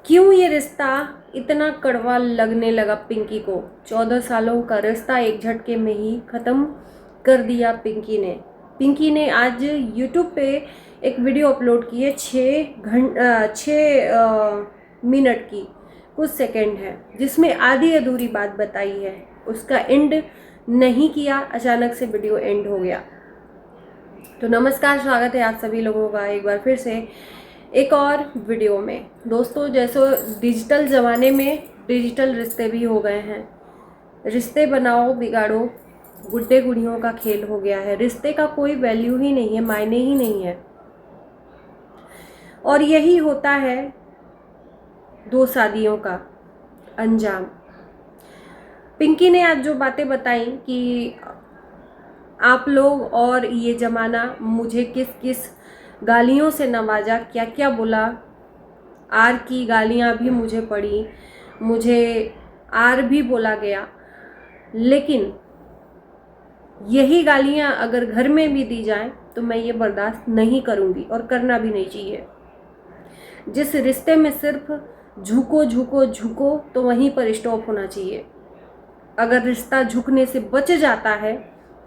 क्यों ये रिश्ता इतना कड़वा लगने लगा पिंकी को। 14 सालों का रिश्ता एक झटके में ही ख़त्म कर दिया पिंकी ने आज यूट्यूब पे एक वीडियो अपलोड की है। 6 मिनट की कुछ सेकंड है, जिसमें आधी अधूरी बात बताई है। उसका एंड नहीं किया, अचानक से वीडियो एंड हो गया। तो नमस्कार, स्वागत है आप सभी लोगों का एक बार फिर से एक और वीडियो में। दोस्तों, जैसे डिजिटल ज़माने में डिजिटल रिश्ते भी हो गए हैं। रिश्ते बनाओ बिगाड़ो गुड्डे गुड़ियों का खेल हो गया है। रिश्ते का कोई वैल्यू ही नहीं है, मायने ही नहीं है। और यही होता है 2 शादियों का अंजाम। पिंकी ने आज जो बातें बताई कि आप लोग और ये ज़माना मुझे किस किस गालियों से नवाजा, क्या क्या बोला। आर की गालियाँ भी मुझे पड़ी, मुझे आर भी बोला गया। लेकिन यही गालियाँ अगर घर में भी दी जाएं तो मैं ये बर्दाश्त नहीं करूँगी और करना भी नहीं चाहिए। जिस रिश्ते में सिर्फ झुको झुको झुको तो वहीं पर स्टॉप होना चाहिए। अगर रिश्ता झुकने से बच जाता है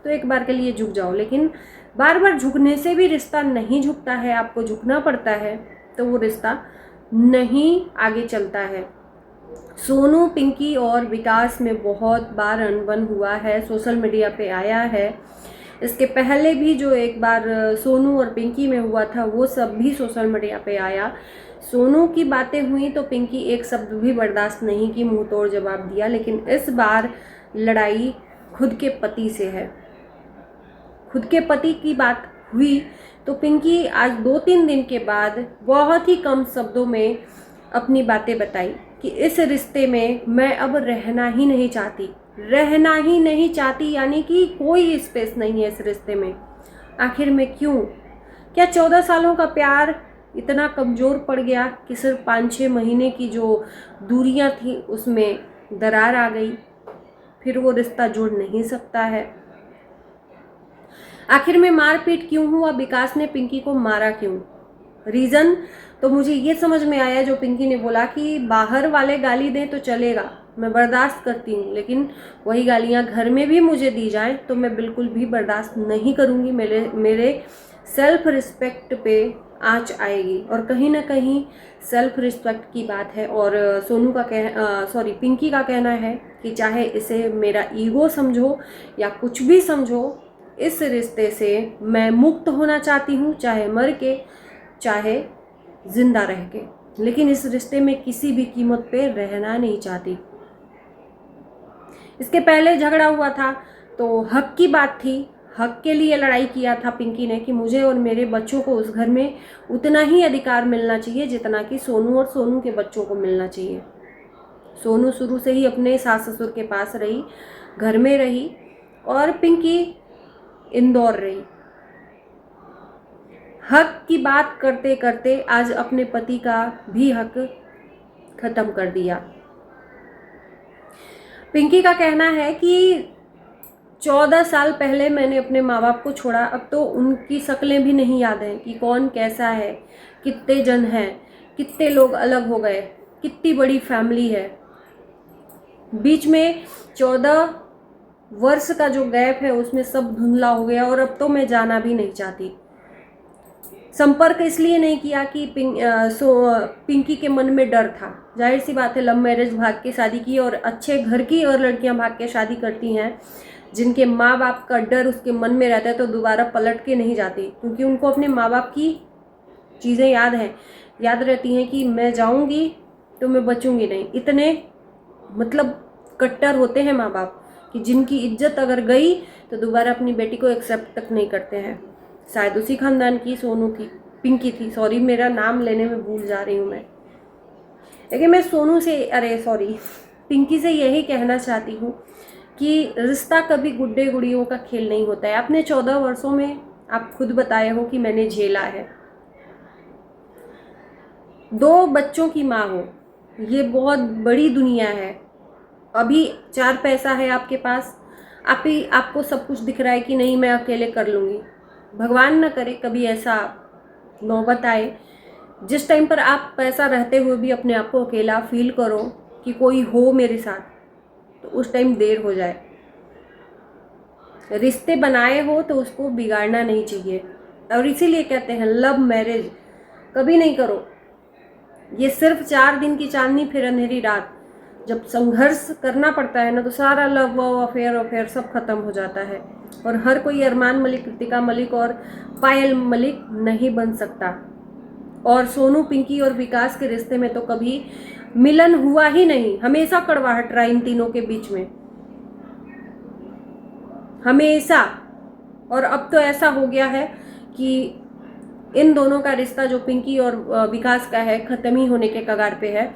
तो एक बार के लिए झुक जाओ, लेकिन बार बार झुकने से भी रिश्ता नहीं झुकता है, आपको झुकना पड़ता है, तो वो रिश्ता नहीं आगे चलता है। सोनू, पिंकी और विकास में बहुत बार अनबन हुआ है, सोशल मीडिया पे आया है। इसके पहले भी जो एक बार सोनू और पिंकी में हुआ था वो सब भी सोशल मीडिया पे आया। सोनू की बातें हुई तो पिंकी एक शब्द भी बर्दाश्त नहीं की, मुंह तोड़ जवाब दिया। लेकिन इस बार लड़ाई खुद के पति से है। खुद के पति की बात हुई तो पिंकी आज 2-3 दिन के बाद बहुत ही कम शब्दों में अपनी बातें बताई कि इस रिश्ते में मैं अब रहना ही नहीं चाहती, यानी कि कोई स्पेस नहीं है इस रिश्ते में। आखिर में क्यों? क्या 14 सालों का प्यार इतना कमज़ोर पड़ गया कि सिर्फ 5-6 महीने की जो दूरियां थी उसमें दरार आ गई, फिर वो रिश्ता जुड़ नहीं सकता है? आखिर में मारपीट क्यों हुआ? विकास ने पिंकी को मारा क्यों? रीज़न तो मुझे ये समझ में आया जो पिंकी ने बोला कि बाहर वाले गाली दें तो चलेगा, मैं बर्दाश्त करती हूँ, लेकिन वही गालियाँ घर में भी मुझे दी जाएं तो मैं बिल्कुल भी बर्दाश्त नहीं करूँगी। मेरे सेल्फ रिस्पेक्ट पे आँच आएगी। और कहीं ना कहीं सेल्फ रिस्पेक्ट की बात है। और पिंकी का कहना है कि चाहे इसे मेरा ईगो समझो या कुछ भी समझो, इस रिश्ते से मैं मुक्त होना चाहती हूँ, चाहे मर के चाहे जिंदा रह के, लेकिन इस रिश्ते में किसी भी कीमत पे रहना नहीं चाहती। इसके पहले झगड़ा हुआ था तो हक की बात थी, हक के लिए लड़ाई किया था पिंकी ने कि मुझे और मेरे बच्चों को उस घर में उतना ही अधिकार मिलना चाहिए जितना कि सोनू और सोनू के बच्चों को मिलना चाहिए। सोनू शुरू से ही अपने सास ससुर के पास रही, घर में रही, और पिंकी इंदौर रही। हक की बात करते करते आज अपने पति का भी हक खत्म कर दिया। पिंकी का कहना है कि 14 साल पहले मैंने अपने माँ बाप को छोड़ा, अब तो उनकी शक्लें भी नहीं याद हैं कि कौन कैसा है, कितने जन हैं, कितने लोग अलग हो गए, कितनी बड़ी फैमिली है। बीच में 14 वर्ष का जो गैप है उसमें सब धुंधला हो गया और अब तो मैं जाना भी नहीं चाहती। संपर्क इसलिए नहीं किया कि पिंकी के मन में डर था। जाहिर सी बात है, लव मैरिज भाग के शादी की, और अच्छे घर की और लड़कियां भाग के शादी करती हैं जिनके माँ बाप का डर उसके मन में रहता है तो दोबारा पलट के नहीं जाती, क्योंकि उनको अपने माँ बाप की चीज़ें याद रहती हैं कि मैं जाऊंगी तो मैं बचूंगी नहीं। इतने मतलब कट्टर होते हैं माँ बाप कि जिनकी इज्जत अगर गई तो दोबारा अपनी बेटी को एक्सेप्ट तक नहीं करते हैं। शायद उसी खानदान की पिंकी थी। सॉरी, मेरा नाम लेने में भूल जा रही हूँ मैं। लेकिन मैं पिंकी से यही कहना चाहती हूँ कि रिश्ता कभी गुड्डे गुड़ियों का खेल नहीं होता है। अपने 14 वर्षों में आप खुद बताए हो कि मैंने झेला है। 2 बच्चों की माँ हो, ये बहुत बड़ी दुनिया है। अभी 4 पैसा है आपके पास, आपको सब कुछ दिख रहा है कि नहीं मैं अकेले कर लूँगी। भगवान न करे कभी ऐसा नौबत आए जिस टाइम पर आप ऐसा रहते हुए भी अपने आप को अकेला फील करो कि कोई हो मेरे साथ, तो उस टाइम देर हो जाए। रिश्ते बनाए हो तो उसको बिगाड़ना नहीं चाहिए, और इसीलिए कहते हैं लव मैरिज कभी नहीं करो। ये सिर्फ 4 दिन की चांदनी फिर अंधेरी रात। जब संघर्ष करना पड़ता है ना, तो सारा लव अफेयर सब खत्म हो जाता है। और हर कोई अरमान मलिक, कृतिका मलिक और पायल मलिक नहीं बन सकता। और सोनू, पिंकी और विकास के रिश्ते में तो कभी मिलन हुआ ही नहीं, हमेशा कड़वाहट रहा इन तीनों के बीच में, हमेशा। और अब तो ऐसा हो गया है कि इन दोनों का रिश्ता, जो पिंकी और विकास का है, खत्म ही होने के कगार पे है।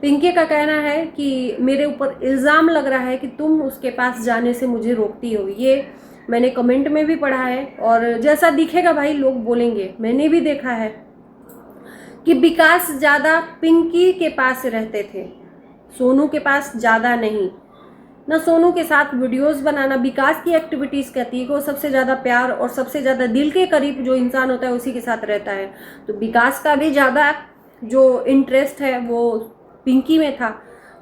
पिंकी का कहना है कि मेरे ऊपर इल्ज़ाम लग रहा है कि तुम उसके पास जाने से मुझे रोकती हो। ये मैंने कमेंट में भी पढ़ा है, और जैसा दिखेगा भाई लोग बोलेंगे। मैंने भी देखा है कि विकास ज़्यादा पिंकी के पास रहते थे, सोनू के पास ज़्यादा नहीं। ना सोनू के साथ वीडियोस बनाना, विकास की एक्टिविटीज़ कहती है कि वो सबसे ज़्यादा प्यार और सबसे ज़्यादा दिल के करीब जो इंसान होता है उसी के साथ रहता है। तो विकास का भी ज़्यादा जो इंटरेस्ट है वो पिंकी में था,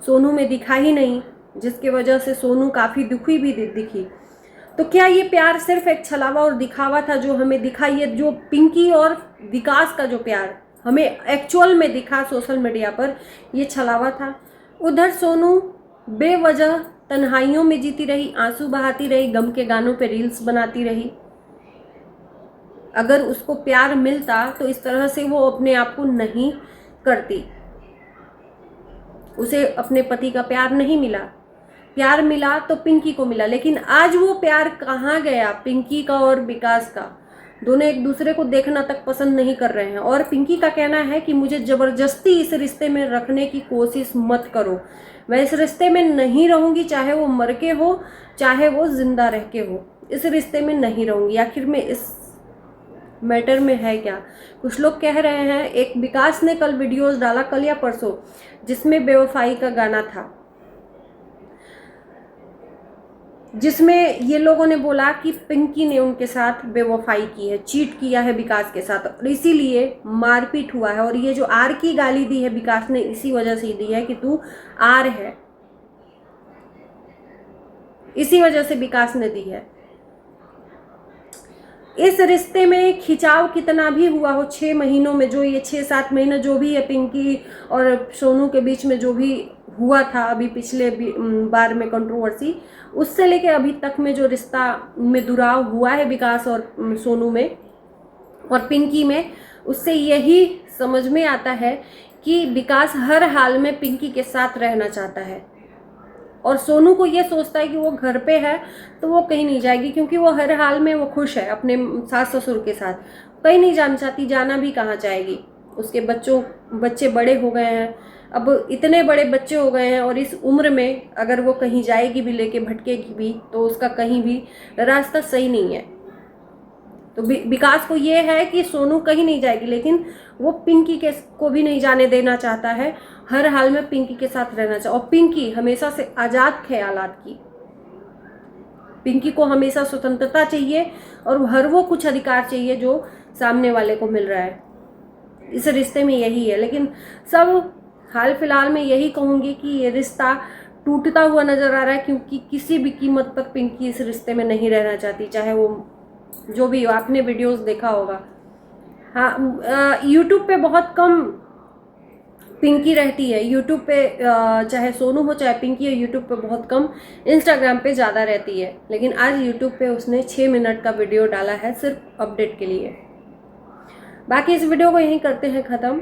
सोनू में दिखा ही नहीं, जिसकी वजह से सोनू काफ़ी दुखी भी दिखी। तो क्या ये प्यार सिर्फ एक छलावा और दिखावा था जो हमें दिखा? ये जो पिंकी और विकास का जो प्यार हमें एक्चुअल में दिखा सोशल मीडिया पर, ये छलावा था। उधर सोनू बेवजह तन्हाइयों में जीती रही, आंसू बहाती रही, गम के गानों पे रील्स बनाती रही। अगर उसको प्यार मिलता तो इस तरह से वो अपने आप को नहीं करती। उसे अपने पति का प्यार नहीं मिला, प्यार मिला तो पिंकी को मिला। लेकिन आज वो प्यार कहाँ गया? पिंकी का और विकास का, दोनों एक दूसरे को देखना तक पसंद नहीं कर रहे हैं। और पिंकी का कहना है कि मुझे जबरदस्ती इस रिश्ते में रखने की कोशिश मत करो, मैं इस रिश्ते में नहीं रहूंगी, चाहे वो मर के हो चाहे वो जिंदा रह के हो, इस रिश्ते में नहीं रहूंगी। आखिर में इस मैटर में है क्या? कुछ लोग कह रहे हैं, एक विकास ने कल वीडियोस डाला, कल या परसों, जिसमें बेवफाई का गाना था, जिसमें ये लोगों ने बोला कि पिंकी ने उनके साथ बेवफाई की है, चीट किया है विकास के साथ, और इसीलिए मारपीट हुआ है। और ये जो आर की गाली दी है विकास ने, इसी वजह से दी है कि तू आर है, इसी वजह से विकास ने दी है। इस रिश्ते में खिंचाव कितना भी हुआ हो 6 महीनों में, जो ये 6-7 महीने जो भी है पिंकी और सोनू के बीच में जो भी हुआ था, अभी पिछले बार में कंट्रोवर्सी, उससे लेके अभी तक में जो रिश्ता में दुराव हुआ है विकास और सोनू में और पिंकी में, उससे यही समझ में आता है कि विकास हर हाल में पिंकी के साथ रहना चाहता है, और सोनू को ये सोचता है कि वो घर पे है तो वो कहीं नहीं जाएगी, क्योंकि वो हर हाल में वो खुश है अपने सास ससुर के साथ, कहीं नहीं जाना चाहती। जाना भी कहाँ चाहेगी? उसके बच्चे बड़े हो गए हैं, अब इतने बड़े बच्चे हो गए हैं, और इस उम्र में अगर वो कहीं जाएगी भी, लेके भटकेगी भी, तो उसका कहीं भी रास्ता सही नहीं है। तो विकास को ये है कि सोनू कहीं नहीं जाएगी, लेकिन वो पिंकी को भी नहीं जाने देना चाहता है, हर हाल में पिंकी के साथ रहना चाहता। और पिंकी हमेशा से आज़ाद ख्यालात की, पिंकी को हमेशा स्वतंत्रता चाहिए और हर वो कुछ अधिकार चाहिए जो सामने वाले को मिल रहा है। इस रिश्ते में यही है। लेकिन सब हाल फिलहाल में यही कहूँगी कि ये रिश्ता टूटता हुआ नजर आ रहा है, क्योंकि किसी भी कीमत पर पिंकी इस रिश्ते में नहीं रहना चाहती, चाहे वो जो भी हो। आपने वीडियोस देखा होगा, हाँ, यूट्यूब पे बहुत कम पिंकी रहती है, यूट्यूब पे चाहे सोनू हो चाहे पिंकी हो, यूट्यूब पे बहुत कम, इंस्टाग्राम पे ज़्यादा रहती है। लेकिन आज यूट्यूब पे उसने 6 मिनट का वीडियो डाला है सिर्फ अपडेट के लिए। बाकी इस वीडियो को यहीं करते हैं ख़त्म।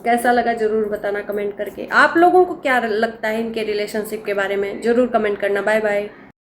कैसा लगा ज़रूर बताना कमेंट करके। आप लोगों को क्या लगता है इनके रिलेशनशिप के बारे में, ज़रूर कमेंट करना। Bye bye.